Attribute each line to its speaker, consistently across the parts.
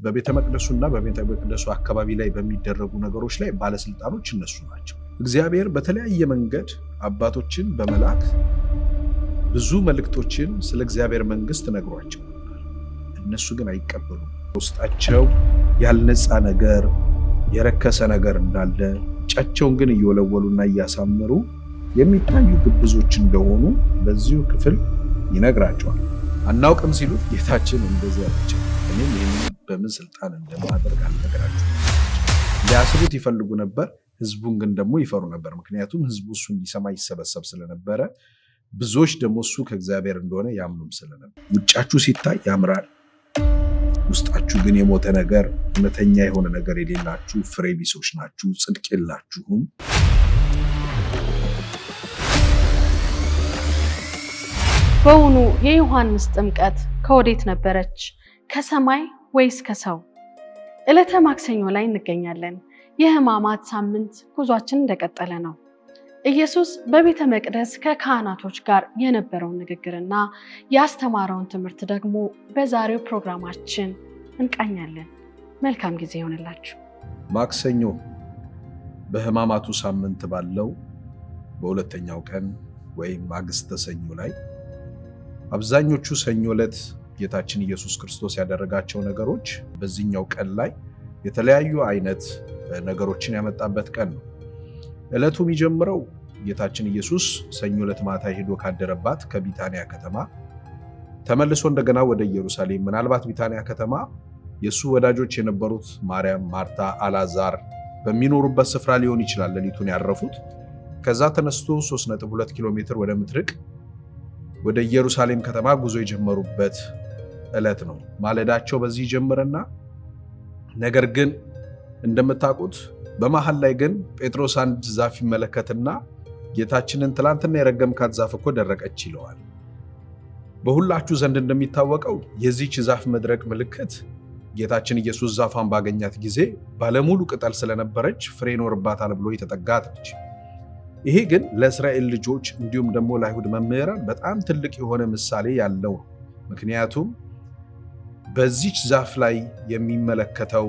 Speaker 1: በቤተ መቅደሱና በቤተ መቅደሱ አካባቢ ላይ በሚደረጉ ነገሮች ላይ ባለስልጣኖች እነሱ ናቸው። እግዚአብሔር በተለያየ መንገድ አባቶችን በመላክ ብዙ መልእክቶችን ስለ እግዚአብሔር መንግስት ነግሯቸው ነበር። እነሱ ግን አይቀበሉም። ውስጣቸው ያልነጻ ነገር፣ የረከሰ ነገር እንዳለ ጫቸውን ግን እየወለወሉና እያሳመሩ የሚታዩ ግብዞች እንደሆኑ በዚሁ ክፍል ይነግራቸዋል። አናውቅም ሲሉት ጌታችን እንደዚህ አላቸው፣ እኔም ይህንን በምን ስልጣን እንደማደርግ አልነግራችሁም። ሊያስሩት ይፈልጉ ነበር፣ ህዝቡን ግን ደግሞ ይፈሩ ነበር። ምክንያቱም ህዝቡ እሱ እንዲሰማ ይሰበሰብ ስለነበረ፣ ብዙዎች ደግሞ እሱ ከእግዚአብሔር እንደሆነ ያምኑም ስለነበር። ውጫችሁ ሲታይ ያምራል፣ ውስጣችሁ ግን የሞተ ነገር፣ እውነተኛ የሆነ ነገር የሌላችሁ ፍሬ ቢሶች ናችሁ፣ ጽድቅ የላችሁም።
Speaker 2: በውኑ የዮሐንስ ጥምቀት ከወዴት ነበረች? ከሰማይ ወይስ ከሰው? ዕለተ ማክሰኞ ላይ እንገኛለን። የሕማማት ሳምንት ጉዟችን እንደቀጠለ ነው። ኢየሱስ በቤተ መቅደስ ከካህናቶች ጋር የነበረውን ንግግርና ያስተማረውን ትምህርት ደግሞ በዛሬው ፕሮግራማችን እንቃኛለን። መልካም ጊዜ ይሆንላችሁ።
Speaker 1: ማክሰኞ በሕማማቱ ሳምንት ባለው በሁለተኛው ቀን ወይም ማግስተ ሰኞ ላይ አብዛኞቹ ሰኞ ዕለት ጌታችን ኢየሱስ ክርስቶስ ያደረጋቸው ነገሮች በዚህኛው ቀን ላይ የተለያዩ አይነት ነገሮችን ያመጣበት ቀን ነው። ዕለቱ የሚጀምረው ጌታችን ኢየሱስ ሰኞ ዕለት ማታ ሄዶ ካደረባት ከቢታንያ ከተማ ተመልሶ እንደገና ወደ ኢየሩሳሌም፣ ምናልባት ቢታንያ ከተማ የእሱ ወዳጆች የነበሩት ማርያም፣ ማርታ፣ አልዓዛር በሚኖሩበት ስፍራ ሊሆን ይችላል ሌሊቱን ያረፉት። ከዛ ተነስቶ 3.2 ኪሎ ሜትር ወደ ምትርቅ ወደ ኢየሩሳሌም ከተማ ጉዞ የጀመሩበት ዕለት ነው። ማለዳቸው በዚህ ጀምርና ነገር ግን እንደምታውቁት በመሃል ላይ ግን ጴጥሮስ አንድ ዛፍ ይመለከትና ጌታችንን ትላንትና የረገምካት ዛፍ እኮ ደረቀች ይለዋል። በሁላችሁ ዘንድ እንደሚታወቀው የዚህች ዛፍ መድረቅ ምልክት ጌታችን ኢየሱስ ዛፏን ባገኛት ጊዜ ባለሙሉ ቅጠል ስለነበረች ፍሬ ይኖርባታል ብሎ የተጠጋት ነች። ይሄ ግን ለእስራኤል ልጆች እንዲሁም ደግሞ ለአይሁድ መምህራን በጣም ትልቅ የሆነ ምሳሌ ያለው ነው። ምክንያቱም በዚች ዛፍ ላይ የሚመለከተው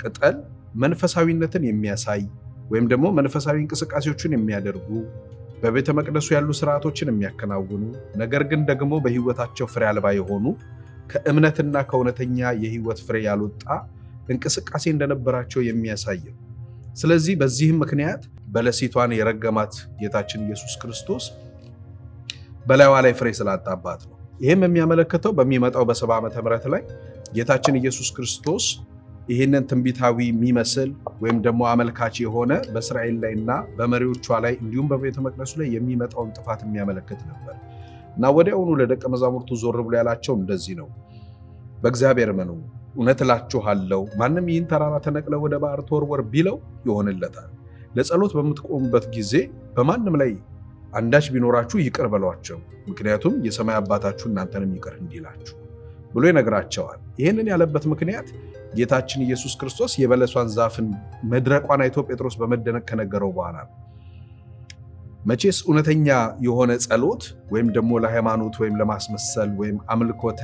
Speaker 1: ቅጠል መንፈሳዊነትን የሚያሳይ ወይም ደግሞ መንፈሳዊ እንቅስቃሴዎችን የሚያደርጉ በቤተ መቅደሱ ያሉ ስርዓቶችን የሚያከናውኑ ነገር ግን ደግሞ በህይወታቸው ፍሬ አልባ የሆኑ ከእምነትና ከእውነተኛ የህይወት ፍሬ ያልወጣ እንቅስቃሴ እንደነበራቸው የሚያሳይ ነው። ስለዚህ በዚህም ምክንያት በለሲቷን የረገማት ጌታችን ኢየሱስ ክርስቶስ በላይዋ ላይ ፍሬ ስላጣባት ነው። ይህም የሚያመለክተው በሚመጣው በ70 ዓመተ ምህረት ላይ ጌታችን ኢየሱስ ክርስቶስ ይህንን ትንቢታዊ የሚመስል ወይም ደግሞ አመልካች የሆነ በእስራኤል ላይና በመሪዎቿ ላይ እንዲሁም በቤተ መቅደሱ ላይ የሚመጣውን ጥፋት የሚያመለክት ነበር እና ወዲያውኑ ለደቀ መዛሙርቱ ዞር ብሎ ያላቸው እንደዚህ ነው፣ በእግዚአብሔር እመኑ፣ እውነት እላችኋለሁ ማንም ይህን ተራራ ተነቅለ ወደ ባህር ተወርወር ቢለው ይሆንለታል። ለጸሎት በምትቆሙበት ጊዜ በማንም ላይ አንዳች ቢኖራችሁ ይቅር በሏቸው፣ ምክንያቱም የሰማይ አባታችሁ እናንተንም ይቅር እንዲላችሁ ብሎ ይነግራቸዋል። ይህንን ያለበት ምክንያት ጌታችን ኢየሱስ ክርስቶስ የበለሷን ዛፍን መድረቋን አይቶ ጴጥሮስ በመደነቅ ከነገረው በኋላ ነው። መቼስ እውነተኛ የሆነ ጸሎት ወይም ደግሞ ለሃይማኖት ወይም ለማስመሰል ወይም አምልኮተ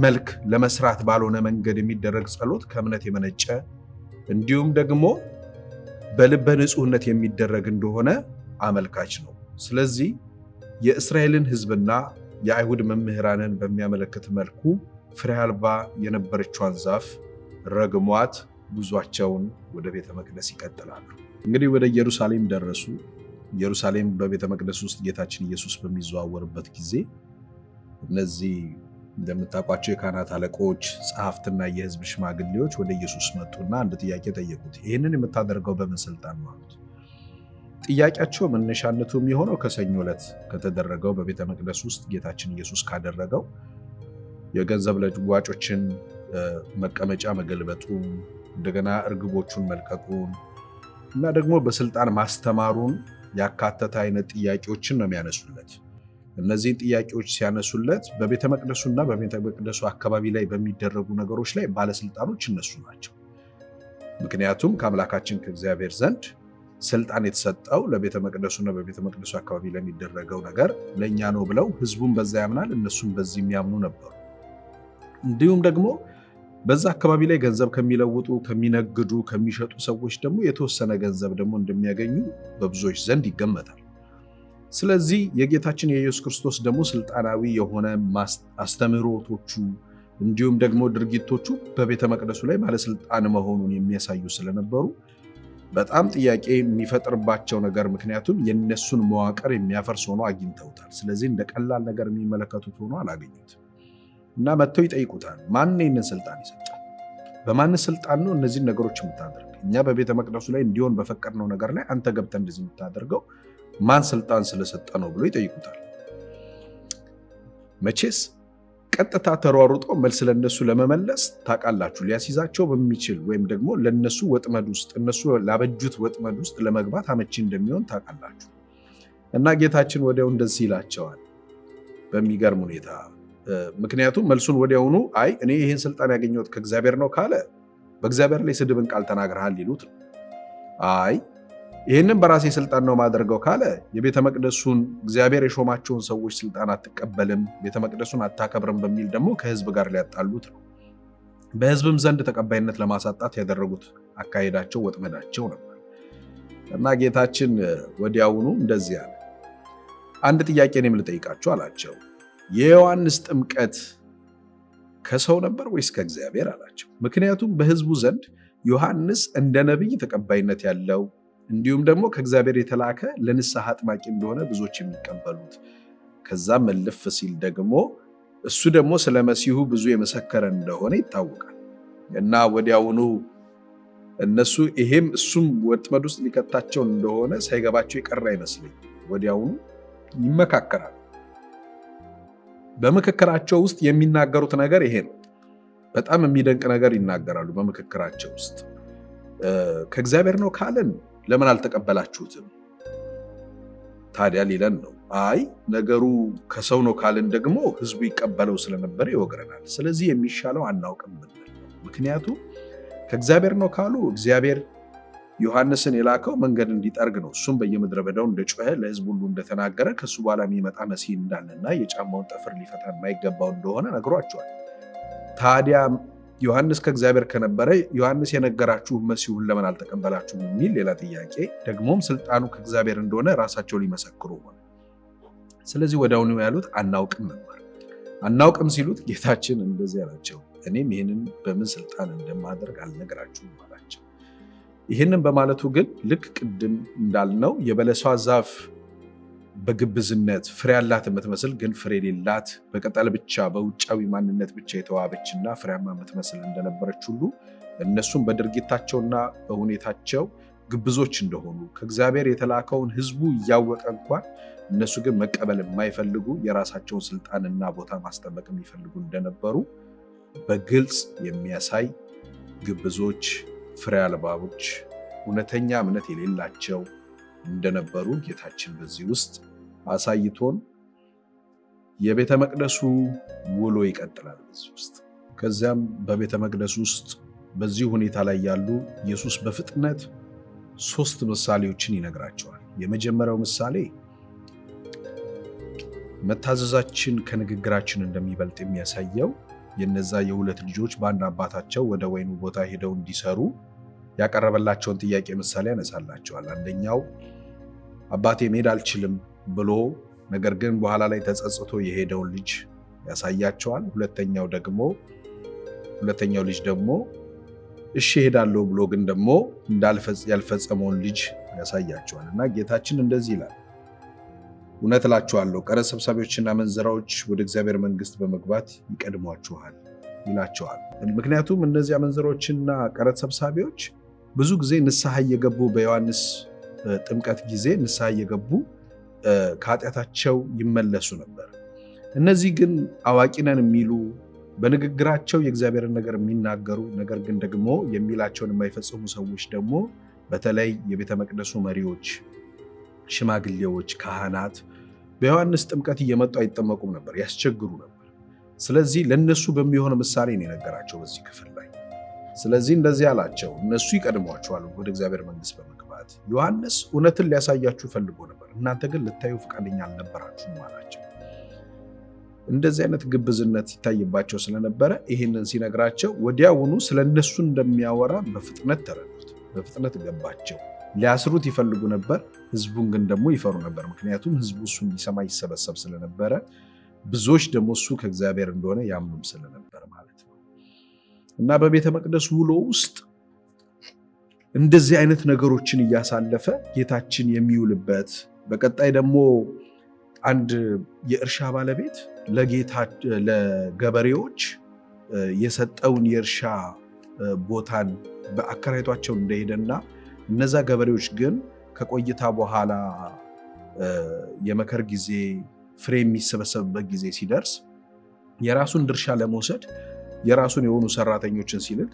Speaker 1: መልክ ለመስራት ባልሆነ መንገድ የሚደረግ ጸሎት ከእምነት የመነጨ እንዲሁም ደግሞ በልበ ንጹህነት የሚደረግ እንደሆነ አመልካች ነው። ስለዚህ የእስራኤልን ሕዝብና የአይሁድ መምህራንን በሚያመለክት መልኩ ፍሬ አልባ የነበረችዋን ዛፍ ረግሟት ጉዟቸውን ወደ ቤተ መቅደስ ይቀጥላሉ። እንግዲህ ወደ ኢየሩሳሌም ደረሱ። ኢየሩሳሌም በቤተ መቅደስ ውስጥ ጌታችን ኢየሱስ በሚዘዋወርበት ጊዜ እነዚህ እንደምታውቋቸው የካህናት አለቆች፣ ጸሐፍትና የሕዝብ ሽማግሌዎች ወደ ኢየሱስ መጡና አንድ ጥያቄ ጠየቁት። ይህንን የምታደርገው በምን ስልጣን ነው አሉት። ጥያቄያቸው መነሻነቱ የሚሆነው ከሰኞ ዕለት ከተደረገው በቤተ መቅደስ ውስጥ ጌታችን ኢየሱስ ካደረገው የገንዘብ ለዋጮችን መቀመጫ መገልበጡን፣ እንደገና እርግቦቹን መልቀቁን እና ደግሞ በስልጣን ማስተማሩን ያካተተ አይነት ጥያቄዎችን ነው የሚያነሱለት። እነዚህን ጥያቄዎች ሲያነሱለት በቤተ መቅደሱና በቤተ መቅደሱ አካባቢ ላይ በሚደረጉ ነገሮች ላይ ባለስልጣኖች እነሱ ናቸው። ምክንያቱም ከአምላካችን ከእግዚአብሔር ዘንድ ስልጣን የተሰጠው ለቤተ መቅደሱና በቤተ መቅደሱ አካባቢ ለሚደረገው ነገር ለእኛ ነው ብለው ህዝቡን በዛ ያምናል፣ እነሱም በዚህ የሚያምኑ ነበሩ። እንዲሁም ደግሞ በዛ አካባቢ ላይ ገንዘብ ከሚለውጡ ከሚነግዱ ከሚሸጡ ሰዎች ደግሞ የተወሰነ ገንዘብ ደግሞ እንደሚያገኙ በብዙዎች ዘንድ ይገመታል። ስለዚህ የጌታችን የኢየሱስ ክርስቶስ ደግሞ ስልጣናዊ የሆነ አስተምህሮቶቹ እንዲሁም ደግሞ ድርጊቶቹ በቤተ መቅደሱ ላይ ባለስልጣን መሆኑን የሚያሳዩ ስለነበሩ በጣም ጥያቄ የሚፈጥርባቸው ነገር፣ ምክንያቱም የነሱን መዋቅር የሚያፈርስ ሆኖ አግኝተውታል። ስለዚህ እንደ ቀላል ነገር የሚመለከቱት ሆኖ አላገኙትም እና መጥተው ይጠይቁታል። ማን ይህንን ስልጣን ይሰጣል? በማን ስልጣን ነው እነዚህን ነገሮች የምታደርግ? እኛ በቤተ መቅደሱ ላይ እንዲሆን በፈቀድነው ነገር ላይ አንተ ገብተህ እንደዚህ የምታደርገው ማን ስልጣን ስለሰጠ ነው ብሎ ይጠይቁታል። መቼስ ቀጥታ ተሯሩጦ መልስ ለነሱ ለመመለስ ታውቃላችሁ ሊያስይዛቸው በሚችል ወይም ደግሞ ለነሱ ወጥመድ ውስጥ እነሱ ላበጁት ወጥመድ ውስጥ ለመግባት አመቺ እንደሚሆን ታውቃላችሁ። እና ጌታችን ወዲያው እንደዚህ ይላቸዋል በሚገርም ሁኔታ። ምክንያቱም መልሱን ወዲያውኑ አይ እኔ ይህን ስልጣን ያገኘሁት ከእግዚአብሔር ነው ካለ በእግዚአብሔር ላይ ስድብን ቃል ተናግረሃል ይሉት ነው። አይ ይህንን በራሴ ስልጣን ነው ማደርገው ካለ የቤተ መቅደሱን እግዚአብሔር የሾማቸውን ሰዎች ስልጣን አትቀበልም፣ ቤተ መቅደሱን አታከብርም በሚል ደግሞ ከህዝብ ጋር ሊያጣሉት ነው። በህዝብም ዘንድ ተቀባይነት ለማሳጣት ያደረጉት አካሄዳቸው ወጥመዳቸው ነበር እና ጌታችን ወዲያውኑ እንደዚህ አለ። አንድ ጥያቄ እኔም ልጠይቃችሁ አላቸው። የዮሐንስ ጥምቀት ከሰው ነበር ወይስ ከእግዚአብሔር አላቸው። ምክንያቱም በህዝቡ ዘንድ ዮሐንስ እንደ ነቢይ ተቀባይነት ያለው እንዲሁም ደግሞ ከእግዚአብሔር የተላከ ለንስሐ አጥማቂ እንደሆነ ብዙዎች የሚቀበሉት፣ ከዛም መልፍ ሲል ደግሞ እሱ ደግሞ ስለ መሲሁ ብዙ የመሰከረ እንደሆነ ይታወቃል እና ወዲያውኑ እነሱ ይሄም እሱም ወጥመድ ውስጥ ሊከታቸው እንደሆነ ሳይገባቸው የቀረ አይመስለኝ። ወዲያውኑ ይመካከራል። በምክክራቸው ውስጥ የሚናገሩት ነገር ይሄ ነው። በጣም የሚደንቅ ነገር ይናገራሉ በምክክራቸው ውስጥ። ከእግዚአብሔር ነው ካለን ለምን አልተቀበላችሁትም? ታዲያ ሊለን ነው። አይ ነገሩ ከሰው ነው ካልን ደግሞ ህዝቡ ይቀበለው ስለነበረ ይወግረናል። ስለዚህ የሚሻለው አናውቅም ብንል ነው። ምክንያቱም ከእግዚአብሔር ነው ካሉ እግዚአብሔር ዮሐንስን የላከው መንገድ እንዲጠርግ ነው። እሱም በየምድረ በዳው እንደጮኸ ለህዝብ ሁሉ እንደተናገረ ከሱ በኋላ የሚመጣ መሲህ እንዳለና የጫማውን ጠፍር ሊፈታ የማይገባው እንደሆነ ነግሯቸዋል። ታዲያ ዮሐንስ ከእግዚአብሔር ከነበረ ዮሐንስ የነገራችሁ መሲሁን ለምን አልተቀበላችሁም የሚል ሌላ ጥያቄ፣ ደግሞም ስልጣኑ ከእግዚአብሔር እንደሆነ ራሳቸው ሊመሰክሩ ሆነ። ስለዚህ ወዲያውኑ ያሉት አናውቅም ነበር። አናውቅም ሲሉት ጌታችን እንደዚህ አላቸው፣ እኔም ይህንን በምን ስልጣን እንደማደርግ አልነግራችሁም አላቸው። ይህንን በማለቱ ግን ልክ ቅድም እንዳልነው የበለሷ ዛፍ በግብዝነት ፍሬ ያላት የምትመስል ግን ፍሬ የሌላት በቅጠል ብቻ በውጫዊ ማንነት ብቻ የተዋበችና ፍሬያማ የምትመስል እንደነበረች ሁሉ እነሱም በድርጊታቸውና በሁኔታቸው ግብዞች እንደሆኑ ከእግዚአብሔር የተላከውን ህዝቡ እያወቀ እንኳን እነሱ ግን መቀበል የማይፈልጉ የራሳቸውን ስልጣንና ቦታ ማስጠበቅ የሚፈልጉ እንደነበሩ በግልጽ የሚያሳይ ግብዞች፣ ፍሬ አልባቦች፣ እውነተኛ እምነት የሌላቸው እንደነበሩ ጌታችን በዚህ ውስጥ አሳይቶን የቤተ መቅደሱ ውሎ ይቀጥላል በዚህ ውስጥ። ከዚያም በቤተ መቅደሱ ውስጥ በዚህ ሁኔታ ላይ ያሉ ኢየሱስ በፍጥነት 3 ምሳሌዎችን ይነግራቸዋል። የመጀመሪያው ምሳሌ መታዘዛችን ከንግግራችን እንደሚበልጥ የሚያሳየው የነዛ የሁለት ልጆች በአንድ አባታቸው ወደ ወይኑ ቦታ ሄደው እንዲሰሩ ያቀረበላቸውን ጥያቄ ምሳሌ ያነሳላቸዋል። አንደኛው አባቴ መሄድ አልችልም ብሎ ነገር ግን በኋላ ላይ ተጸጽቶ የሄደውን ልጅ ያሳያቸዋል። ሁለተኛው ልጅ ደግሞ እሺ ሄዳለሁ ብሎ ግን ደግሞ ያልፈጸመውን ልጅ ያሳያቸዋል። እና ጌታችን እንደዚህ ይላል፣ እውነት እላችኋለሁ ቀረጥ ሰብሳቢዎችና አመንዝራዎች ወደ እግዚአብሔር መንግሥት በመግባት ይቀድሟችኋል ይላቸዋል። ምክንያቱም እነዚህ አመንዝራዎችና ቀረጥ ሰብሳቢዎች ብዙ ጊዜ ንስሐ እየገቡ በዮሐንስ ጥምቀት ጊዜ ንስሐ እየገቡ ከኃጢአታቸው ይመለሱ ነበር። እነዚህ ግን አዋቂ ነን የሚሉ በንግግራቸው የእግዚአብሔርን ነገር የሚናገሩ ነገር ግን ደግሞ የሚላቸውን የማይፈጽሙ ሰዎች ደግሞ በተለይ የቤተ መቅደሱ መሪዎች፣ ሽማግሌዎች፣ ካህናት በዮሐንስ ጥምቀት እየመጡ አይጠመቁም ነበር፣ ያስቸግሩ ነበር። ስለዚህ ለነሱ በሚሆን ምሳሌ ነው የነገራቸው በዚህ ክፍል ላይ። ስለዚህ እንደዚህ አላቸው፣ እነሱ ይቀድሟቸዋል ወደ እግዚአብሔር መንግሥት በመግባት። ዮሐንስ እውነትን ሊያሳያችሁ ፈልጎ ነበር፣ እናንተ ግን ልታዩ ፈቃደኛ አልነበራችሁም አላቸው። እንደዚህ አይነት ግብዝነት ይታይባቸው ስለነበረ ይህንን ሲነግራቸው ወዲያውኑ ስለነሱ እንደሚያወራ በፍጥነት ተረዱት፣ በፍጥነት ገባቸው። ሊያስሩት ይፈልጉ ነበር፣ ህዝቡን ግን ደግሞ ይፈሩ ነበር። ምክንያቱም ህዝቡ እሱን ሊሰማ ይሰበሰብ ስለነበረ፣ ብዙዎች ደግሞ እሱ ከእግዚአብሔር እንደሆነ ያምኑም ስለነበር ማለት ነው። እና በቤተ መቅደስ ውሎ ውስጥ እንደዚህ አይነት ነገሮችን እያሳለፈ ጌታችን የሚውልበት፣ በቀጣይ ደግሞ አንድ የእርሻ ባለቤት ለገበሬዎች የሰጠውን የእርሻ ቦታን በአከራይቷቸው እንደሄደና እነዛ ገበሬዎች ግን ከቆይታ በኋላ የመከር ጊዜ ፍሬ የሚሰበሰብበት ጊዜ ሲደርስ የራሱን ድርሻ ለመውሰድ የራሱን የሆኑ ሰራተኞችን ሲልክ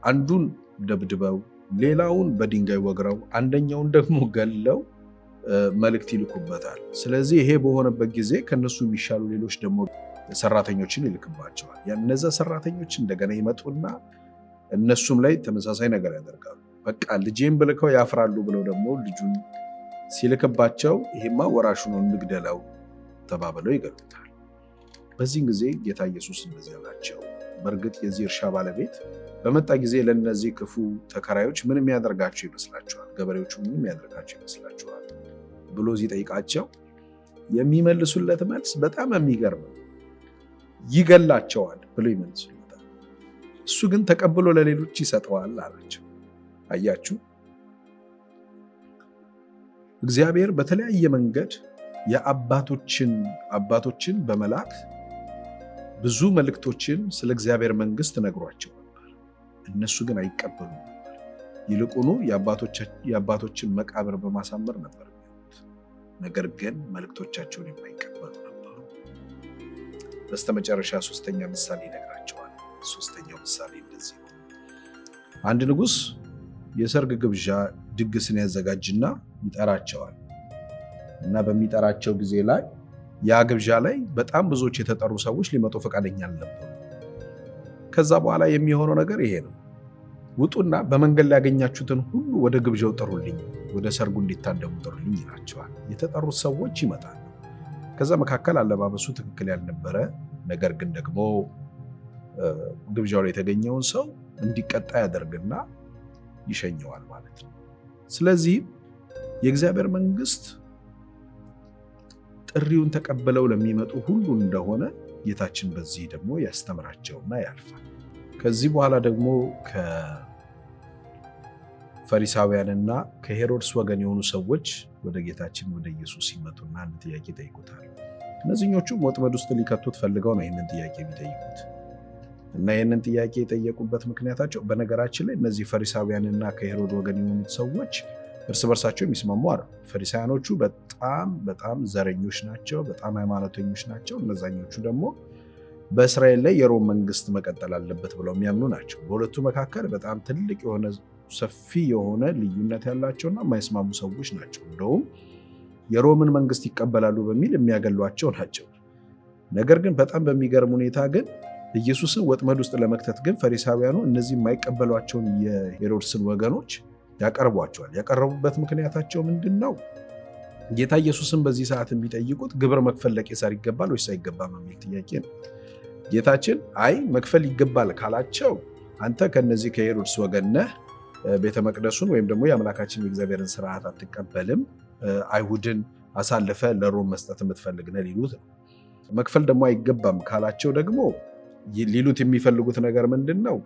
Speaker 1: አንዱን ደብድበው ሌላውን በድንጋይ ወግረው አንደኛውን ደግሞ ገለው መልእክት ይልኩበታል። ስለዚህ ይሄ በሆነበት ጊዜ ከነሱ የሚሻሉ ሌሎች ደግሞ ሰራተኞችን ይልክባቸዋል። እነዛ ሰራተኞች እንደገና ይመጡና እነሱም ላይ ተመሳሳይ ነገር ያደርጋሉ። በቃ ልጄን ብልከው ያፍራሉ ብለው ደግሞ ልጁን ሲልክባቸው ይሄማ ወራሹ ነው እንግደለው ተባብለው ይገሉታል። በዚህን ጊዜ ጌታ ኢየሱስ እንደዚህ አላቸው። በእርግጥ የዚህ እርሻ ባለቤት በመጣ ጊዜ ለእነዚህ ክፉ ተከራዮች ምን የሚያደርጋቸው ይመስላችኋል? ገበሬዎቹ ምን የሚያደርጋቸው ይመስላችኋል ብሎ ሲጠይቃቸው የሚመልሱለት መልስ በጣም የሚገርም ነው። ይገላቸዋል ብሎ ይመልሱለታል። እሱ ግን ተቀብሎ ለሌሎች ይሰጠዋል አላቸው። አያችሁ፣ እግዚአብሔር በተለያየ መንገድ አባቶችን በመላክ ብዙ መልእክቶችን ስለ እግዚአብሔር መንግስት ነግሯቸው ነበር። እነሱ ግን አይቀበሉም ነበር። ይልቁኑ የአባቶችን መቃብር በማሳመር ነበር። ነገር ግን መልእክቶቻቸውን የማይቀበሉ ነበሩ። በስተመጨረሻ ሶስተኛ ምሳሌ ይነግራቸዋል። ሶስተኛው ምሳሌ እንደዚህ ነው። አንድ ንጉሥ የሰርግ ግብዣ ድግስን ያዘጋጅና ይጠራቸዋል እና በሚጠራቸው ጊዜ ላይ ያ ግብዣ ላይ በጣም ብዙዎች የተጠሩ ሰዎች ሊመጡ ፈቃደኛ አልነበሩ። ከዛ በኋላ የሚሆነው ነገር ይሄ ነው። ውጡና በመንገድ ላይ ያገኛችሁትን ሁሉ ወደ ግብዣው ጥሩልኝ፣ ወደ ሰርጉ እንዲታደሙ ጥሩልኝ ይላቸዋል። የተጠሩት ሰዎች ይመጣሉ። ከዛ መካከል አለባበሱ ትክክል ያልነበረ ነገር ግን ደግሞ ግብዣው ላይ የተገኘውን ሰው እንዲቀጣ ያደርግና ይሸኘዋል ማለት ነው። ስለዚህ የእግዚአብሔር መንግስት ጥሪውን ተቀብለው ለሚመጡ ሁሉ እንደሆነ ጌታችን በዚህ ደግሞ ያስተምራቸውና ያልፋል። ከዚህ በኋላ ደግሞ ከፈሪሳውያንና ከሄሮድስ ወገን የሆኑ ሰዎች ወደ ጌታችን ወደ ኢየሱስ ይመጡና አንድ ጥያቄ ይጠይቁታል። እነዚህኞቹም ወጥመድ ውስጥ ሊከቱት ፈልገው ነው ይህንን ጥያቄ የሚጠይቁት እና ይህንን ጥያቄ የጠየቁበት ምክንያታቸው በነገራችን ላይ እነዚህ ፈሪሳውያንና ከሄሮድ ወገን የሆኑት ሰዎች እርስ በርሳቸው የሚስማሙ አይደሉም። ፈሪሳውያኖቹ በጣም ዘረኞች ናቸው፣ በጣም ሃይማኖተኞች ናቸው። እነዛኞቹ ደግሞ በእስራኤል ላይ የሮም መንግስት መቀጠል አለበት ብለው የሚያምኑ ናቸው። በሁለቱ መካከል በጣም ትልቅ የሆነ ሰፊ የሆነ ልዩነት ያላቸውና የማይስማሙ ሰዎች ናቸው። እንደውም የሮምን መንግስት ይቀበላሉ በሚል የሚያገሏቸው ናቸው። ነገር ግን በጣም በሚገርም ሁኔታ ግን ኢየሱስን ወጥመድ ውስጥ ለመክተት ግን ፈሪሳውያኑ እነዚህ የማይቀበሏቸውን የሄሮድስን ወገኖች ያቀርቧቸዋል። ያቀረቡበት ምክንያታቸው ምንድን ነው? ጌታ ኢየሱስን በዚህ ሰዓት የሚጠይቁት ግብር መክፈል ለቄሳር ይገባል ወይስ አይገባም የሚል ጥያቄ ነው። ጌታችን አይ መክፈል ይገባል ካላቸው አንተ ከነዚህ ከሄሮድስ ወገን ነህ፣ ቤተ መቅደሱን ወይም ደግሞ የአምላካችን የእግዚአብሔርን ስርዓት አትቀበልም፣ አይሁድን አሳልፈ ለሮም መስጠት የምትፈልግ ነህ ሊሉት ነው። መክፈል ደግሞ አይገባም ካላቸው ደግሞ ሊሉት የሚፈልጉት ነገር ምንድን ነው?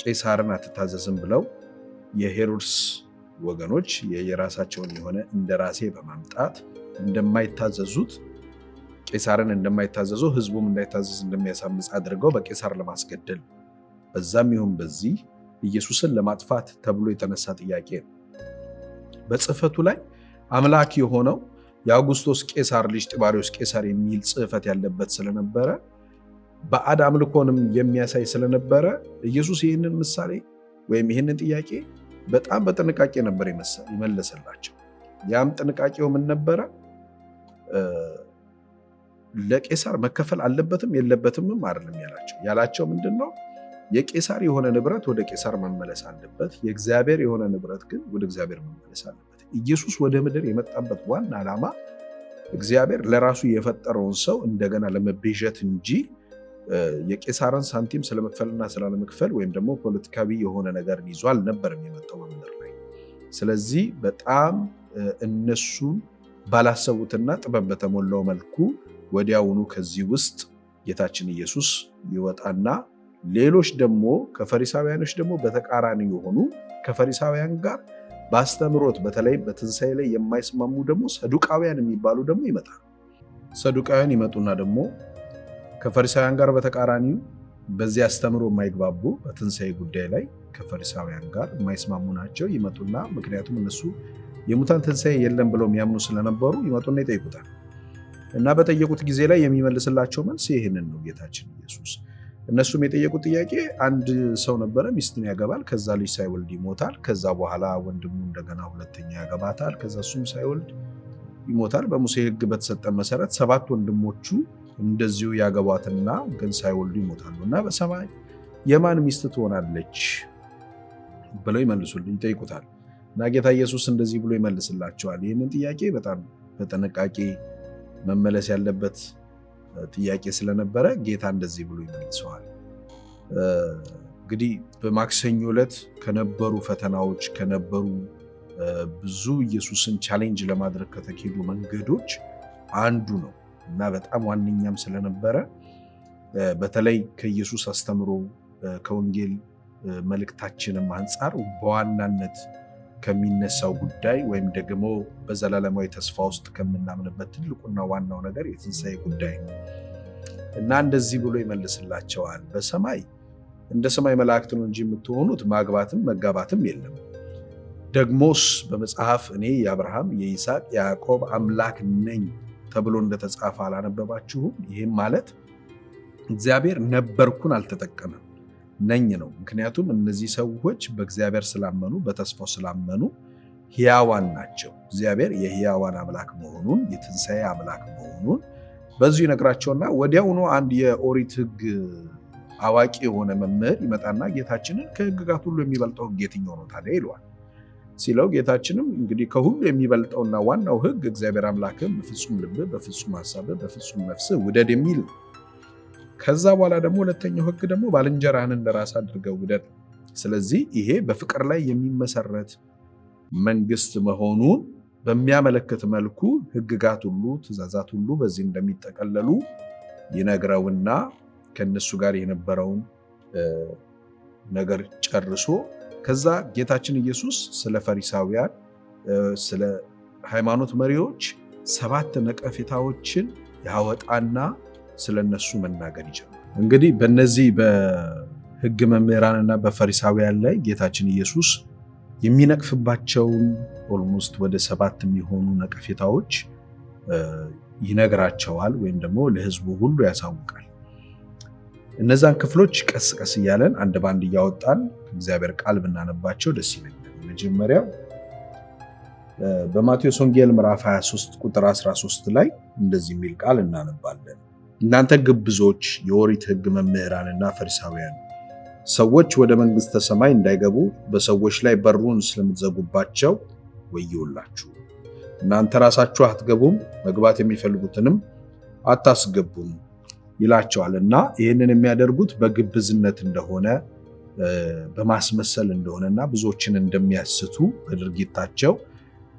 Speaker 1: ቄሳርን አትታዘዝም ብለው የሄሮድስ ወገኖች የራሳቸውን የሆነ እንደራሴ በማምጣት እንደማይታዘዙት ቄሳርን እንደማይታዘዙ ህዝቡም እንዳይታዘዝ እንደሚያሳምፅ አድርገው በቄሳር ለማስገደል በዛም ይሁን በዚህ ኢየሱስን ለማጥፋት ተብሎ የተነሳ ጥያቄ ነው። በጽሕፈቱ ላይ አምላክ የሆነው የአውጉስቶስ ቄሳር ልጅ ጢባሪዮስ ቄሳር የሚል ጽሕፈት ያለበት ስለነበረ ባዕድ አምልኮንም የሚያሳይ ስለነበረ ኢየሱስ ይህንን ምሳሌ ወይም ይህንን ጥያቄ በጣም በጥንቃቄ ነበር ይመለሰላቸው። ያም ጥንቃቄው ምን ነበረ? ለቄሳር መከፈል አለበትም የለበትምም አይደለም ያላቸው ምንድን ነው? የቄሳር የሆነ ንብረት ወደ ቄሳር መመለስ አለበት፣ የእግዚአብሔር የሆነ ንብረት ግን ወደ እግዚአብሔር መመለስ አለበት። ኢየሱስ ወደ ምድር የመጣበት ዋና ዓላማ እግዚአብሔር ለራሱ የፈጠረውን ሰው እንደገና ለመቤዠት እንጂ የቄሳርን ሳንቲም ስለመክፈልና ስላለመክፈል ወይም ደግሞ ፖለቲካዊ የሆነ ነገርን ይዞ አልነበረም የመጣው በምድር ላይ። ስለዚህ በጣም እነሱን ባላሰቡትና ጥበብ በተሞላው መልኩ ወዲያውኑ ከዚህ ውስጥ ጌታችን ኢየሱስ ይወጣና ሌሎች ደግሞ ከፈሪሳውያኖች ደግሞ በተቃራኒ የሆኑ ከፈሪሳውያን ጋር በአስተምሮት በተለይ በትንሣኤ ላይ የማይስማሙ ደግሞ ሰዱቃውያን የሚባሉ ደግሞ ይመጣሉ። ሰዱቃውያን ይመጡና ደግሞ ከፈሪሳውያን ጋር በተቃራኒው በዚህ አስተምሮ የማይግባቡ በትንሣኤ ጉዳይ ላይ ከፈሪሳውያን ጋር የማይስማሙ ናቸው። ይመጡና ምክንያቱም እነሱ የሙታን ትንሣኤ የለም ብለው የሚያምኑ ስለነበሩ ይመጡና ይጠይቁታል እና በጠየቁት ጊዜ ላይ የሚመልስላቸው መልስ ይህንን ነው ጌታችን ኢየሱስ። እነሱም የጠየቁት ጥያቄ አንድ ሰው ነበረ፣ ሚስትን ያገባል፣ ከዛ ልጅ ሳይወልድ ይሞታል። ከዛ በኋላ ወንድሙ እንደገና ሁለተኛ ያገባታል፣ ከዛ እሱም ሳይወልድ ይሞታል። በሙሴ ሕግ በተሰጠ መሰረት 7 ወንድሞቹ እንደዚሁ ያገቧትና ግን ሳይወልዱ ይሞታሉ እና በሰማይ የማን ሚስት ትሆናለች ብለው ይጠይቁታል። እና ጌታ ኢየሱስ እንደዚህ ብሎ ይመልስላቸዋል። ይህንን ጥያቄ በጣም በጥንቃቄ መመለስ ያለበት ጥያቄ ስለነበረ ጌታ እንደዚህ ብሎ ይመልሰዋል። እንግዲህ በማክሰኞ ዕለት ከነበሩ ፈተናዎች ከነበሩ ብዙ ኢየሱስን ቻሌንጅ ለማድረግ ከተካሄዱ መንገዶች አንዱ ነው እና በጣም ዋነኛም ስለነበረ በተለይ ከኢየሱስ አስተምሮ ከወንጌል መልእክታችንም አንጻር በዋናነት ከሚነሳው ጉዳይ ወይም ደግሞ በዘላለማዊ ተስፋ ውስጥ ከምናምንበት ትልቁና ዋናው ነገር የትንሣኤ ጉዳይ ነው እና እንደዚህ ብሎ ይመልስላቸዋል። በሰማይ እንደ ሰማይ መላእክት ነው እንጂ የምትሆኑት ማግባትም መጋባትም የለም። ደግሞስ በመጽሐፍ እኔ የአብርሃም የይስሐቅ የያዕቆብ አምላክ ነኝ ተብሎ እንደተጻፈ አላነበባችሁም? ይህም ማለት እግዚአብሔር ነበርኩን አልተጠቀመም፣ ነኝ ነው። ምክንያቱም እነዚህ ሰዎች በእግዚአብሔር ስላመኑ በተስፋው ስላመኑ ሕያዋን ናቸው። እግዚአብሔር የሕያዋን አምላክ መሆኑን የትንሣኤ አምላክ መሆኑን በዚሁ ይነግራቸውና ወዲያውኑ አንድ የኦሪት ሕግ አዋቂ የሆነ መምህር ይመጣና ጌታችንን ከሕግጋት ሁሉ የሚበልጠው ሕግ የትኛው ነው ታዲያ ይለዋል። ሲለው ጌታችንም እንግዲህ ከሁሉ የሚበልጠውና ዋናው ሕግ እግዚአብሔር አምላክን በፍጹም ልብህ፣ በፍጹም ሐሳብህ፣ በፍጹም ነፍስህ ውደድ የሚል ነው። ከዛ በኋላ ደግሞ ሁለተኛው ሕግ ደግሞ ባልንጀራህን እንደራስህ አድርገህ ውደድ። ስለዚህ ይሄ በፍቅር ላይ የሚመሰረት መንግስት መሆኑን በሚያመለክት መልኩ ሕግጋት ሁሉ ትእዛዛት ሁሉ በዚህ እንደሚጠቀለሉ ይነግረውና ከነሱ ጋር የነበረውን ነገር ጨርሶ ከዛ ጌታችን ኢየሱስ ስለ ፈሪሳውያን ስለ ሃይማኖት መሪዎች 7 ነቀፌታዎችን ያወጣና ስለነሱ መናገር ይጀምራል። እንግዲህ በእነዚህ በሕግ መምህራንና በፈሪሳውያን ላይ ጌታችን ኢየሱስ የሚነቅፍባቸውን ኦልሞስት ወደ 7 የሚሆኑ ነቀፌታዎች ይነግራቸዋል ወይም ደግሞ ለሕዝቡ ሁሉ ያሳውቃል። እነዛን ክፍሎች ቀስ ቀስ እያለን አንድ ባንድ እያወጣን እግዚአብሔር ቃል ብናነባቸው ደስ ይለኛል። መጀመሪያው በማቴዎስ ወንጌል ምዕራፍ 23 ቁጥር 13 ላይ እንደዚህ የሚል ቃል እናነባለን። እናንተ ግብዞች የኦሪት ሕግ መምህራንና ፈሪሳውያን ሰዎች ወደ መንግሥተ ሰማይ እንዳይገቡ በሰዎች ላይ በሩን ስለምትዘጉባቸው ወዮላችሁ። እናንተ ራሳችሁ አትገቡም፣ መግባት የሚፈልጉትንም አታስገቡም ይላቸዋል። እና ይህንን የሚያደርጉት በግብዝነት እንደሆነ በማስመሰል እንደሆነና ብዙዎችን እንደሚያስቱ በድርጊታቸው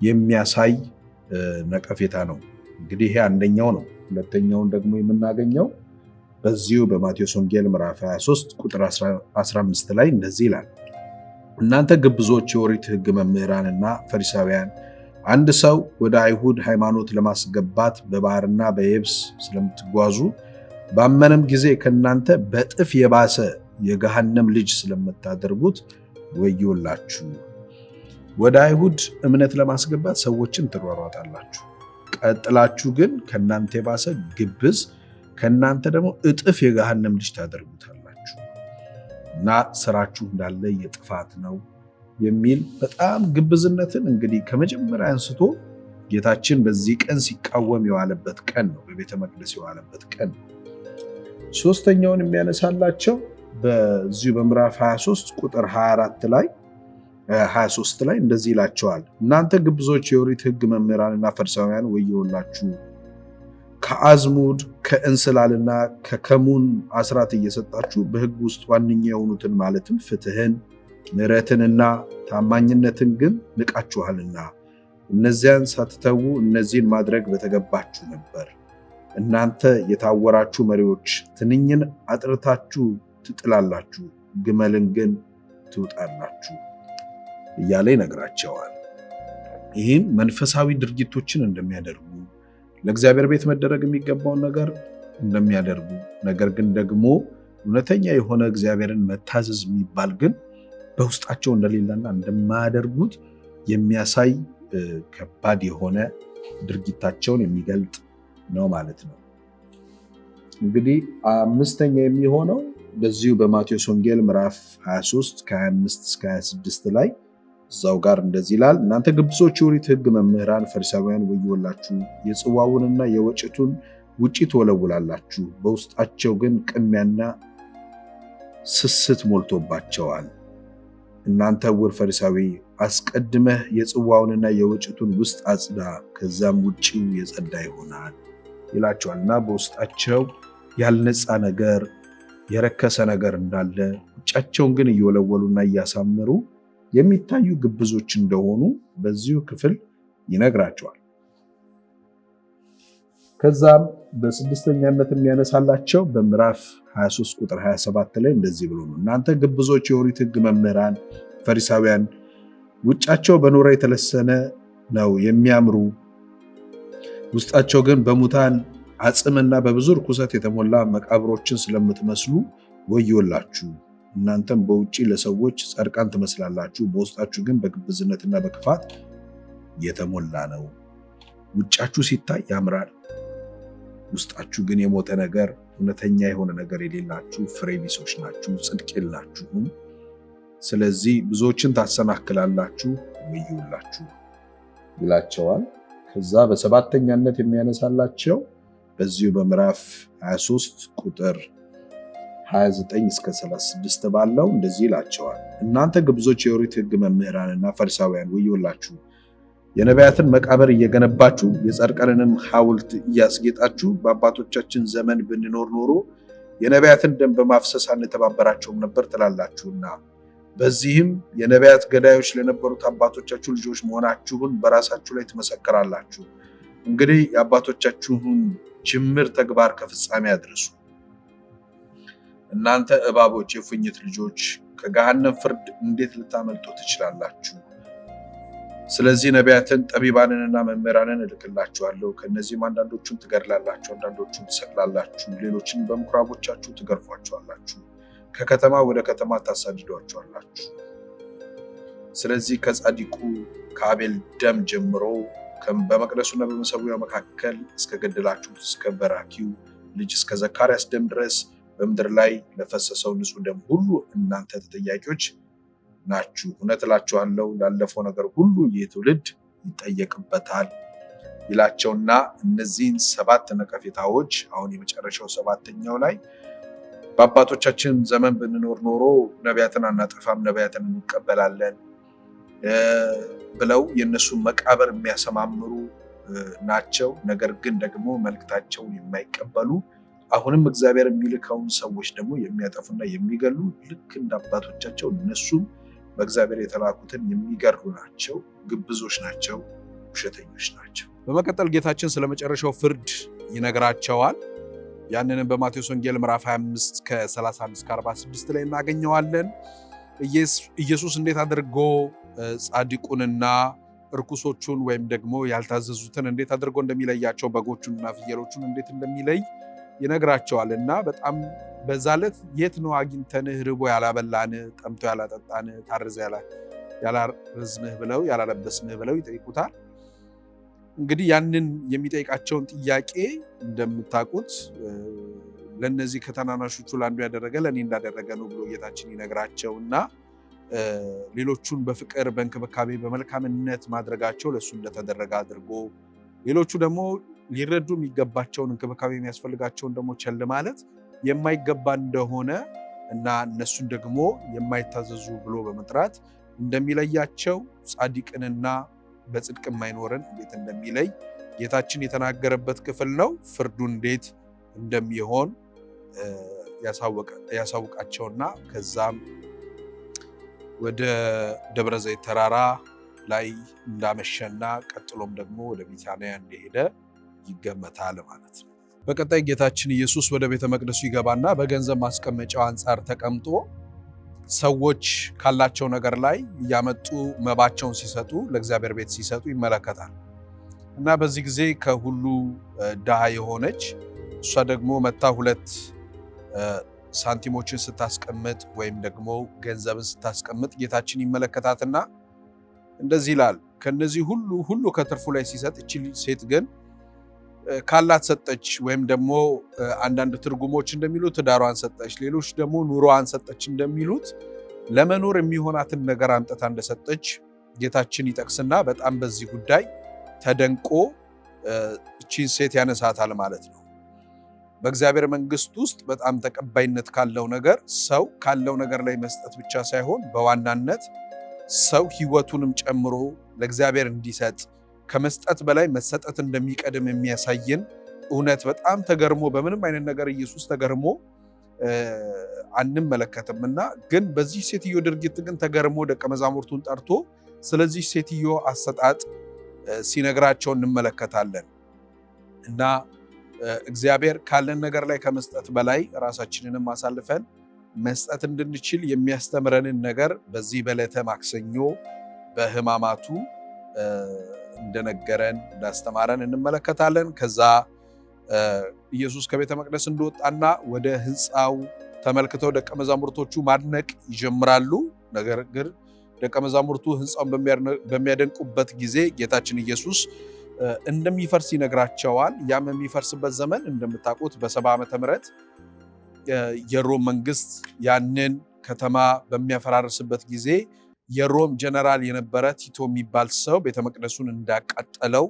Speaker 1: የሚያሳይ ነቀፌታ ነው። እንግዲህ ይሄ አንደኛው ነው። ሁለተኛውን ደግሞ የምናገኘው በዚሁ በማቴዎስ ወንጌል ምዕራፍ 23 ቁጥር 15 ላይ እንደዚህ ይላል። እናንተ ግብዞች የኦሪት ሕግ መምህራንና ፈሪሳውያን አንድ ሰው ወደ አይሁድ ሃይማኖት ለማስገባት በባህርና በየብስ ስለምትጓዙ ባመነም ጊዜ ከእናንተ በጥፍ የባሰ የገሃነም ልጅ ስለምታደርጉት ወዮላችሁ። ወደ አይሁድ እምነት ለማስገባት ሰዎችን ትሯሯጣላችሁ፣ ቀጥላችሁ ግን ከእናንተ የባሰ ግብዝ ከእናንተ ደግሞ እጥፍ የገሃነም ልጅ ታደርጉታላችሁ እና ስራችሁ እንዳለ የጥፋት ነው የሚል በጣም ግብዝነትን እንግዲህ ከመጀመሪያ አንስቶ ጌታችን በዚህ ቀን ሲቃወም የዋለበት ቀን ነው። በቤተ መቅደስ የዋለበት ቀን ነው። ሶስተኛውን የሚያነሳላቸው በዚሁ በምዕራፍ 23 ቁጥር 23 ላይ እንደዚህ ይላቸዋል። እናንተ ግብዞች የኦሪት ሕግ መምህራንና ፈሪሳውያን ወዮላችሁ፣ ከአዝሙድ ከእንስላልና ከከሙን አስራት እየሰጣችሁ በሕግ ውስጥ ዋነኛ የሆኑትን ማለትም ፍትህን፣ ምሕረትንና ታማኝነትን ግን ንቃችኋልና እነዚያን ሳትተዉ እነዚህን ማድረግ በተገባችሁ ነበር። እናንተ የታወራችሁ መሪዎች ትንኝን አጥርታችሁ ትጥላላችሁ፣ ግመልን ግን ትውጣላችሁ እያለ ይነግራቸዋል። ይህም መንፈሳዊ ድርጊቶችን እንደሚያደርጉ ለእግዚአብሔር ቤት መደረግ የሚገባውን ነገር እንደሚያደርጉ፣ ነገር ግን ደግሞ እውነተኛ የሆነ እግዚአብሔርን መታዘዝ የሚባል ግን በውስጣቸው እንደሌለና እንደማያደርጉት የሚያሳይ ከባድ የሆነ ድርጊታቸውን የሚገልጥ ነው ማለት ነው። እንግዲህ አምስተኛ የሚሆነው በዚሁ በማቴዎስ ወንጌል ምዕራፍ 23 ከ25 እስከ 26 ላይ እዛው ጋር እንደዚህ ይላል። እናንተ ግብጾች የኦሪት ሕግ መምህራን ፈሪሳውያን ወዮላችሁ! የጽዋውንና የወጭቱን ውጪ ትወለውላላችሁ፣ በውስጣቸው ግን ቅሚያና ስስት ሞልቶባቸዋል። እናንተ ዕውር ፈሪሳዊ፣ አስቀድመህ የጽዋውንና የወጭቱን ውስጥ አጽዳ፣ ከዛም ውጪው የጸዳ ይሆናል ይላቸዋልና በውስጣቸው ያልነጻ ነገር የረከሰ ነገር እንዳለ ውጫቸውን ግን እየወለወሉና እያሳመሩ የሚታዩ ግብዞች እንደሆኑ በዚሁ ክፍል ይነግራቸዋል። ከዛም በስድስተኛነት የሚያነሳላቸው በምዕራፍ 23 ቁጥር 27 ላይ እንደዚህ ብሎ ነው። እናንተ ግብዞች የኦሪት ሕግ መምህራን ፈሪሳውያን፣ ውጫቸው በኖራ የተለሰነ ነው የሚያምሩ፣ ውስጣቸው ግን በሙታን አጽምና በብዙ ርኩሰት የተሞላ መቃብሮችን ስለምትመስሉ ወዮላችሁ! እናንተም በውጪ ለሰዎች ጻድቃን ትመስላላችሁ፣ በውስጣችሁ ግን በግብዝነትና በክፋት የተሞላ ነው። ውጫችሁ ሲታይ ያምራል፣ ውስጣችሁ ግን የሞተ ነገር፣ እውነተኛ የሆነ ነገር የሌላችሁ ፍሬ ቢሶች ናችሁ፣ ጽድቅ የላችሁም። ስለዚህ ብዙዎችን ታሰናክላላችሁ፣ ወዮላችሁ ይላቸዋል። ከዛ በሰባተኛነት የሚያነሳላቸው በዚሁ በምዕራፍ 23 ቁጥር 29 እስከ 36 ባለው እንደዚህ ይላቸዋል። እናንተ ግብዞች የኦሪት ሕግ መምህራንና ፈሪሳውያን ወዮላችሁ! የነቢያትን መቃብር እየገነባችሁ የጻድቃንንም ሐውልት እያስጌጣችሁ በአባቶቻችን ዘመን ብንኖር ኖሮ የነቢያትን ደም በማፍሰስ አንተባበራቸውም ነበር ትላላችሁና በዚህም የነቢያት ገዳዮች ለነበሩት አባቶቻችሁ ልጆች መሆናችሁን በራሳችሁ ላይ ትመሰክራላችሁ። እንግዲህ የአባቶቻችሁን ጅምር ተግባር ከፍጻሜ አድርሱ። እናንተ እባቦች፣ የፉኝት ልጆች ከገሃነም ፍርድ እንዴት ልታመልጡ ትችላላችሁ? ስለዚህ ነቢያትን ጠቢባንንና መምህራንን እልክላችኋለሁ። ከእነዚህም አንዳንዶቹን ትገድላላችሁ፣ አንዳንዶቹን ትሰቅላላችሁ፣ ሌሎችን በምኩራቦቻችሁ ትገርፏቸዋላችሁ፣ ከከተማ ወደ ከተማ ታሳድዷቸዋላችሁ። ስለዚህ ከጻድቁ ከአቤል ደም ጀምሮ በመቅደሱና በመሠዊያው መካከል እስከ ገደላችሁት እስከ በራኪው ልጅ እስከ ዘካርያስ ደም ድረስ በምድር ላይ ለፈሰሰው ንጹሕ ደም ሁሉ እናንተ ተጠያቂዎች ናችሁ። እውነት እላችኋለሁ ላለፈው ነገር ሁሉ ይህ ትውልድ ይጠየቅበታል ይላቸውና እነዚህን 7 ነቀፌታዎች አሁን የመጨረሻው 7ኛው ላይ በአባቶቻችን ዘመን ብንኖር ኖሮ ነቢያትን አናጠፋም፣ ነቢያትን እንቀበላለን ብለው የእነሱን መቃብር የሚያሰማምሩ ናቸው። ነገር ግን ደግሞ መልእክታቸውን የማይቀበሉ አሁንም እግዚአብሔር የሚልከውን ሰዎች ደግሞ የሚያጠፉና የሚገሉ ልክ እንደ አባቶቻቸው እነሱም በእግዚአብሔር የተላኩትን የሚገሩ ናቸው፣ ግብዞች ናቸው፣ ውሸተኞች ናቸው። በመቀጠል ጌታችን ስለመጨረሻው ፍርድ ይነግራቸዋል። ያንንም በማቴዎስ ወንጌል ምዕራፍ 25 ከ31 እስከ 46 ላይ እናገኘዋለን። ኢየሱስ እንዴት አድርጎ ጻድቁንና እርኩሶቹን ወይም ደግሞ ያልታዘዙትን እንዴት አድርጎ እንደሚለያቸው፣ በጎቹንና ፍየሎቹን እንዴት እንደሚለይ ይነግራቸዋል። እና በጣም በዛ ዕለት የት ነው አግኝተንህ ርቦ ያላበላን፣ ጠምቶ ያላጠጣን፣ ታርዘ ያላረዝንህ ብለው ያላለበስንህ ብለው ይጠይቁታል። እንግዲህ ያንን የሚጠይቃቸውን ጥያቄ እንደምታውቁት ለነዚህ ከተናናሾቹ ለአንዱ ያደረገ ለእኔ እንዳደረገ ነው ብሎ ጌታችን ይነግራቸውና ሌሎቹን በፍቅር በእንክብካቤ በመልካምነት ማድረጋቸው ለእሱ እንደተደረገ አድርጎ ሌሎቹ ደግሞ ሊረዱ የሚገባቸውን እንክብካቤ የሚያስፈልጋቸውን ደግሞ ቸል ማለት የማይገባ እንደሆነ እና እነሱን ደግሞ የማይታዘዙ ብሎ በመጥራት እንደሚለያቸው ጻድቅንና በጽድቅ የማይኖርን እንዴት እንደሚለይ ጌታችን የተናገረበት ክፍል ነው። ፍርዱ እንዴት እንደሚሆን ያሳውቃቸውና ከዛም ወደ ደብረ ዘይት ተራራ ላይ እንዳመሸና ቀጥሎም ደግሞ ወደ ቢታንያ እንደሄደ ይገመታል ማለት ነው። በቀጣይ ጌታችን ኢየሱስ ወደ ቤተ መቅደሱ ይገባና በገንዘብ ማስቀመጫው አንጻር ተቀምጦ ሰዎች ካላቸው ነገር ላይ እያመጡ መባቸውን ሲሰጡ ለእግዚአብሔር ቤት ሲሰጡ ይመለከታል እና በዚህ ጊዜ ከሁሉ ድሃ የሆነች እሷ ደግሞ መታ 2 ሳንቲሞችን ስታስቀምጥ ወይም ደግሞ ገንዘብን ስታስቀምጥ ጌታችን ይመለከታትና እንደዚህ ይላል፣ ከነዚህ ሁሉ ከትርፉ ላይ ሲሰጥ እቺ ሴት ግን ካላት ሰጠች። ወይም ደግሞ አንዳንድ ትርጉሞች እንደሚሉት ትዳሯን ሰጠች፣ ሌሎች ደግሞ ኑሮዋን ሰጠች እንደሚሉት ለመኖር የሚሆናትን ነገር አምጥታ እንደሰጠች ጌታችን ይጠቅስና በጣም በዚህ ጉዳይ ተደንቆ እቺን ሴት ያነሳታል ማለት ነው። በእግዚአብሔር መንግስት ውስጥ በጣም ተቀባይነት ካለው ነገር ሰው ካለው ነገር ላይ መስጠት ብቻ ሳይሆን በዋናነት ሰው ሕይወቱንም ጨምሮ ለእግዚአብሔር እንዲሰጥ ከመስጠት በላይ መሰጠት እንደሚቀድም የሚያሳየን እውነት በጣም ተገርሞ በምንም አይነት ነገር ኢየሱስ ተገርሞ አንመለከትምና፣ ግን በዚህ ሴትዮ ድርጊት ግን ተገርሞ ደቀ መዛሙርቱን ጠርቶ ስለዚህ ሴትዮ አሰጣጥ ሲነግራቸው እንመለከታለን እና እግዚአብሔር ካለን ነገር ላይ ከመስጠት በላይ ራሳችንንም አሳልፈን መስጠት እንድንችል የሚያስተምረንን ነገር በዚህ በዕለተ ማክሰኞ በሕማማቱ እንደነገረን እንዳስተማረን እንመለከታለን። ከዛ ኢየሱስ ከቤተ መቅደስ እንደወጣና ወደ ሕንፃው ተመልክተው ደቀ መዛሙርቶቹ ማድነቅ ይጀምራሉ። ነገር ግን ደቀ መዛሙርቱ ሕንፃውን በሚያደንቁበት ጊዜ ጌታችን ኢየሱስ እንደሚፈርስ ይነግራቸዋል። ያም የሚፈርስበት ዘመን እንደምታውቁት በ70 ዓመተ ምህረት የሮም መንግስት ያንን ከተማ በሚያፈራርስበት ጊዜ የሮም ጀነራል የነበረ ቲቶ የሚባል ሰው ቤተ መቅደሱን እንዳቃጠለው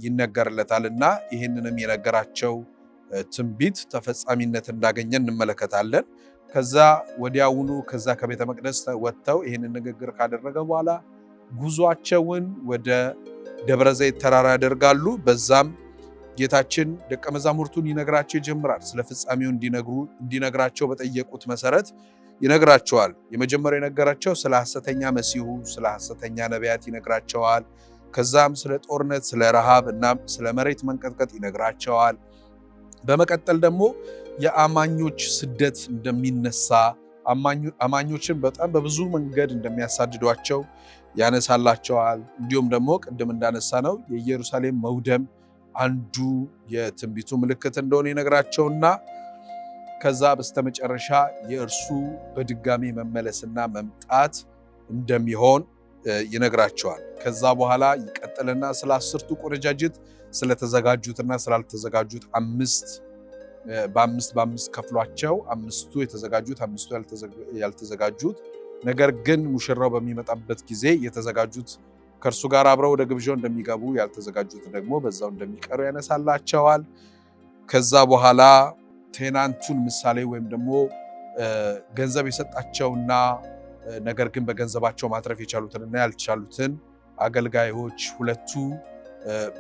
Speaker 1: ይነገርለታል እና ይህንንም የነገራቸው ትንቢት ተፈጻሚነት እንዳገኘ እንመለከታለን። ከዛ ወዲያውኑ ከዛ ከቤተ መቅደስ ወጥተው ይህንን ንግግር ካደረገ በኋላ ጉዟቸውን ወደ ደብረ ዘይት ተራራ ያደርጋሉ። በዛም ጌታችን ደቀ መዛሙርቱን ይነግራቸው ይጀምራል። ስለ ፍጻሜው እንዲነግራቸው በጠየቁት መሰረት ይነግራቸዋል። የመጀመሪያው የነገራቸው ስለ ሐሰተኛ መሲሁ፣ ስለ ሐሰተኛ ነቢያት ይነግራቸዋል። ከዛም ስለ ጦርነት፣ ስለ ረሃብ እና ስለ መሬት መንቀጥቀጥ ይነግራቸዋል። በመቀጠል ደግሞ የአማኞች ስደት እንደሚነሳ፣ አማኞችን በጣም በብዙ መንገድ እንደሚያሳድዷቸው ያነሳላቸዋል። እንዲሁም ደግሞ ቅድም እንዳነሳ ነው የኢየሩሳሌም መውደም አንዱ የትንቢቱ ምልክት እንደሆነ ይነግራቸውና ከዛ በስተመጨረሻ የእርሱ በድጋሚ መመለስና መምጣት እንደሚሆን ይነግራቸዋል። ከዛ በኋላ ይቀጥልና ስለ 10ቱ ቆነጃጅት ስለተዘጋጁትና ስላልተዘጋጁት በአምስት ከፍሏቸው 5ቱ የተዘጋጁት 5ቱ ያልተዘጋጁት፣ ነገር ግን ሙሽራው በሚመጣበት ጊዜ የተዘጋጁት ከእርሱ ጋር አብረው ወደ ግብዣው እንደሚገቡ ያልተዘጋጁት ደግሞ በዛው እንደሚቀሩ ያነሳላቸዋል። ከዛ በኋላ ቴናንቱን ምሳሌ ወይም ደግሞ ገንዘብ የሰጣቸውና ነገር ግን በገንዘባቸው ማትረፍ የቻሉትንና ያልቻሉትን አገልጋዮች ሁለቱ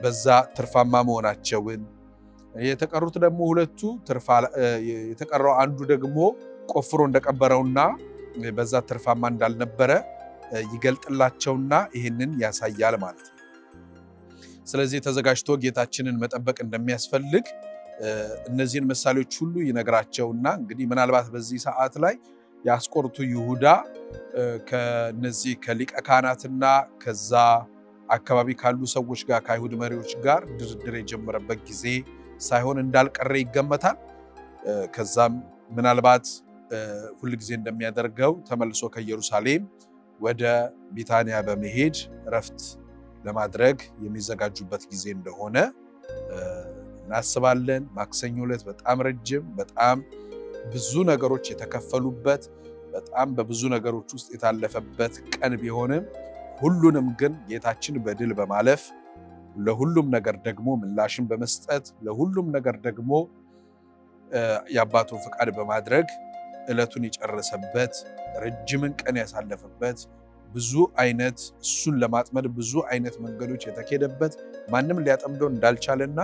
Speaker 1: በዛ ትርፋማ መሆናቸውን፣ የተቀሩት ደግሞ ሁለቱ የተቀረው አንዱ ደግሞ ቆፍሮ እንደቀበረውና በዛ ትርፋማ እንዳልነበረ ይገልጥላቸውና ይህንን ያሳያል ማለት ነው። ስለዚህ ተዘጋጅቶ ጌታችንን መጠበቅ እንደሚያስፈልግ እነዚህን ምሳሌዎች ሁሉ ይነግራቸውና እንግዲህ ምናልባት በዚህ ሰዓት ላይ የአስቆሮቱ ይሁዳ ከነዚህ ከሊቀ ካህናትና ከዛ አካባቢ ካሉ ሰዎች ጋር ከአይሁድ መሪዎች ጋር ድርድር የጀመረበት ጊዜ ሳይሆን እንዳልቀረ ይገመታል። ከዛም ምናልባት ሁል ጊዜ እንደሚያደርገው ተመልሶ ከኢየሩሳሌም ወደ ቢታንያ በመሄድ እረፍት ለማድረግ የሚዘጋጁበት ጊዜ እንደሆነ እናስባለን። ማክሰኞ ዕለት በጣም ረጅም፣ በጣም ብዙ ነገሮች የተከፈሉበት፣ በጣም በብዙ ነገሮች ውስጥ የታለፈበት ቀን ቢሆንም ሁሉንም ግን ጌታችን በድል በማለፍ ለሁሉም ነገር ደግሞ ምላሽን በመስጠት ለሁሉም ነገር ደግሞ የአባቱን ፈቃድ በማድረግ ዕለቱን የጨረሰበት፣ ረጅምን ቀን ያሳለፈበት፣ ብዙ አይነት እሱን ለማጥመድ ብዙ አይነት መንገዶች የተኬደበት ማንም ሊያጠምደው እንዳልቻለና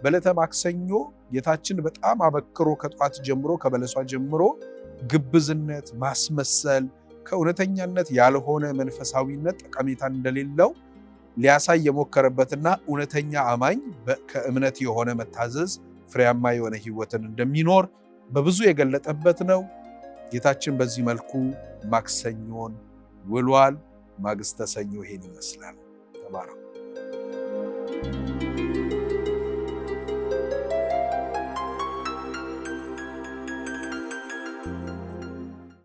Speaker 1: በዕለተ ማክሰኞ ጌታችን በጣም አበክሮ ከጧት ጀምሮ ከበለሷ ጀምሮ ግብዝነት፣ ማስመሰል፣ ከእውነተኛነት ያልሆነ መንፈሳዊነት ጠቀሜታ እንደሌለው ሊያሳይ የሞከረበትና እውነተኛ አማኝ ከእምነት የሆነ መታዘዝ ፍሬያማ የሆነ ሕይወትን እንደሚኖር በብዙ የገለጠበት ነው። ጌታችን በዚህ መልኩ ማክሰኞን ውሏል። ማግስተ ሰኞ ይሄን ይመስላል። ተባረኩ።